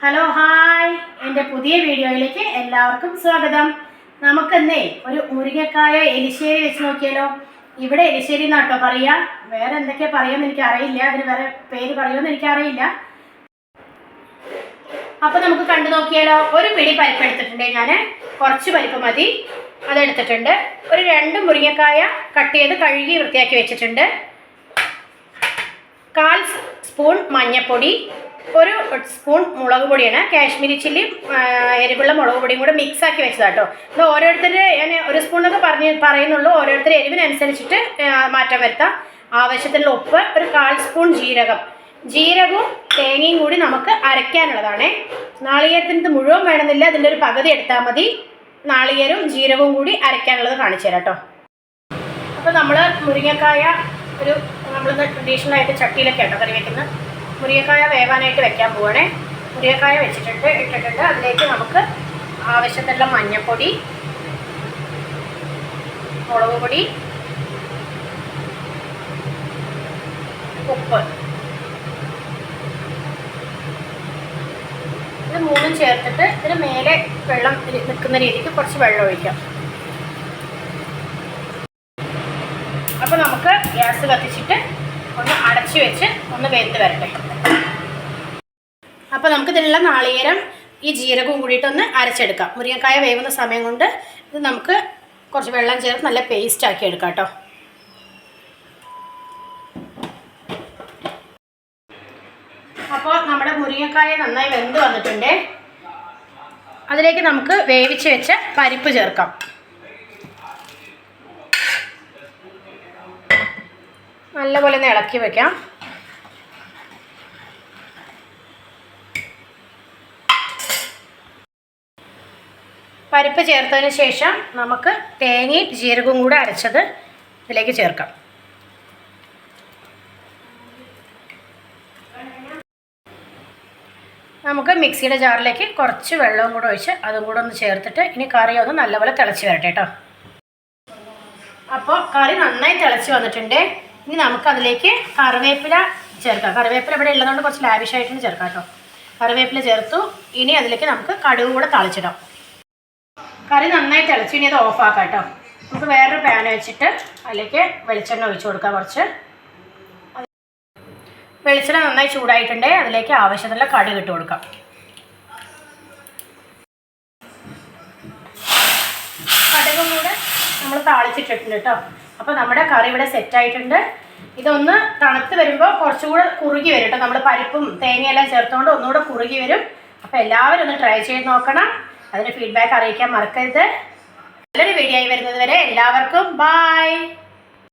Hello hi, എൻ്റെ പുതിയ വീഡിയോയിലേക്ക് എല്ലാവർക്കും സ്വാഗതം. നമുക്കെന്നേ ഒരു മുരിങ്ങക്കായ എലിശ്ശേരി വെച്ച് നോക്കിയാലോ. ഇവിടെ എലിശ്ശേരി എന്നാട്ടോ പറയുക, വേറെ എന്തൊക്കെ പറയുമെന്ന് എനിക്കറിയില്ല, അതിന് വേറെ പേര് പറയുമെന്ന് എനിക്കറിയില്ല. അപ്പോൾ നമുക്ക് കണ്ടു നോക്കിയാലോ. ഒരു പിടി പരിപ്പ് എടുത്തിട്ടുണ്ട് ഞാൻ, കുറച്ച് പരിപ്പ് മതി, അതെടുത്തിട്ടുണ്ട്. ഒരു 2 മുരിങ്ങക്കായ കട്ട് ചെയ്ത് കഴുകി വൃത്തിയാക്കി വെച്ചിട്ടുണ്ട്. 1/4 സ്പൂൺ മഞ്ഞൾപ്പൊടി, 1 സ്പൂൺ മുളക് പൊടിയാണ്, കാശ്മീരി ചില്ലി എരിവുള്ള മുളക് പൊടിയും കൂടെ മിക്സാക്കി വെച്ചതാട്ടോ. ഇത് ഓരോരുത്തർ ഞാൻ 1 സ്പൂണൊക്കെ പറയുന്നുള്ളൂ, ഓരോരുത്തർ എരിവിനനുസരിച്ചിട്ട് മാറ്റം വരുത്താം. ആവശ്യത്തിനുള്ള ഉപ്പ്, ഒരു 1/4 സ്പൂൺ ജീരകവും തേങ്ങയും കൂടി നമുക്ക് അരയ്ക്കാനുള്ളതാണ്. നാളികേരത്തിൻ്റെ മുഴുവൻ വേണമെന്നില്ല, അതിൻ്റെ ഒരു പകുതി എടുത്താൽ മതി. നാളികേരവും ജീരകവും കൂടി അരയ്ക്കാനുള്ളത് കാണിച്ചു തരാം കേട്ടോ. അപ്പോൾ നമ്മൾ മുരിങ്ങക്കായ നമ്മളിന്ന് ട്രഡീഷണലായിട്ട് ചട്ടിയിലൊക്കെ കേട്ടോ കറി വയ്ക്കുന്നത്. മുരിങ്ങക്കായ വേവാനായിട്ട് വെക്കാൻ പോവുകയാണേ. മുരിങ്ങക്കായ ഇട്ടിട്ടുണ്ട്. അതിലേക്ക് നമുക്ക് ആവശ്യത്തിനുള്ള മഞ്ഞൾപ്പൊടി, മുളക് പൊടി, ഉപ്പ്, ഇത് 3 ചേർത്തിട്ട് ഇതിന് മേലെ വെള്ളം നിൽക്കുന്ന രീതിക്ക് കുറച്ച് വെള്ളം ഒഴിക്കാം. അപ്പോൾ നമുക്ക് ഗ്യാസ് കത്തിച്ചിട്ട് ഒന്ന് അടച്ചു വെച്ച് ഒന്ന് വെന്ത് വരട്ടെ. അപ്പോൾ നമുക്കിതിലുള്ള നാളികേരം ഈ ജീരകവും കൂടിയിട്ടൊന്ന് അരച്ചെടുക്കാം. മുരിങ്ങക്കായ വേവുന്ന സമയം കൊണ്ട് ഇത് നമുക്ക് കുറച്ച് വെള്ളം ചേർത്ത് നല്ല പേസ്റ്റ് ആക്കി എടുക്കാം കേട്ടോ. അപ്പോൾ നമ്മുടെ മുരിങ്ങക്കായ നന്നായി വെന്ത് വന്നിട്ടുണ്ട്. അതിലേക്ക് നമുക്ക് വേവിച്ച് വെച്ച പരിപ്പ് ചേർക്കാം. നല്ലപോലെ ഒന്ന് ഇളക്കി വയ്ക്കാം. പരിപ്പ് ചേർത്തതിന് ശേഷം നമുക്ക് തേങ്ങയും ജീരകവും കൂടെ അരച്ചത് ഇതിലേക്ക് ചേർക്കാം. നമുക്ക് മിക്സിയുടെ ജാറിലേക്ക് കുറച്ച് വെള്ളവും കൂടെ ഒഴിച്ച് അതും കൂടെ ഒന്ന് ചേർത്തിട്ട് ഇനി കറി ഒന്ന് നല്ലപോലെ തിളച്ച് വരട്ടെ കേട്ടോ. അപ്പോൾ കറി നന്നായി തിളച്ച് വന്നിട്ടുണ്ട്. ഇനി നമുക്കതിലേക്ക് കറിവേപ്പില ചേർക്കാം. കറിവേപ്പില ഇവിടെ ഉള്ളതുകൊണ്ട് കുറച്ച് ലാവിഷായിട്ടാണ് ചേർക്കാം കേട്ടോ. കറിവേപ്പില ചേർത്തു. ഇനി അതിലേക്ക് നമുക്ക് കടുക് കൂടെ തളിച്ചിടാം. കറി നന്നായി തിളച്ചു. ഇനി അത് ഓഫാക്കാം കേട്ടോ. നമുക്ക് വേറൊരു പാൻ വെച്ചിട്ട് അതിലേക്ക് വെളിച്ചെണ്ണ ഒഴിച്ചു കൊടുക്കാം. കുറച്ച് വെളിച്ചെണ്ണ നന്നായി ചൂടായിട്ടുണ്ട്. അതിലേക്ക് ആവശ്യത്തിനുള്ള കടുക് ഇട്ട് കൊടുക്കാം. കടുകും കൂടെ നമ്മൾ താളിച്ചിട്ടിട്ടുണ്ട് കേട്ടോ. അപ്പോൾ നമ്മുടെ കറി ഇവിടെ സെറ്റായിട്ടുണ്ട്. ഇതൊന്ന് തണുത്ത് വരുമ്പോൾ കുറച്ചുകൂടെ കുറുകി വരും കേട്ടോ. നമ്മൾ പരിപ്പും തേങ്ങയെല്ലാം ചേർത്തുകൊണ്ട് ഒന്നുകൂടെ കുറുകി വരും. അപ്പോൾ എല്ലാവരും ഒന്ന് ട്രൈ ചെയ്ത് നോക്കണം. അതിന് ഫീഡ്ബാക്ക് അറിയിക്കാൻ മറക്കരുത്. നല്ലൊരു വീഡിയോ ആയി വരുന്നത് വരെ എല്ലാവർക്കും ബൈ.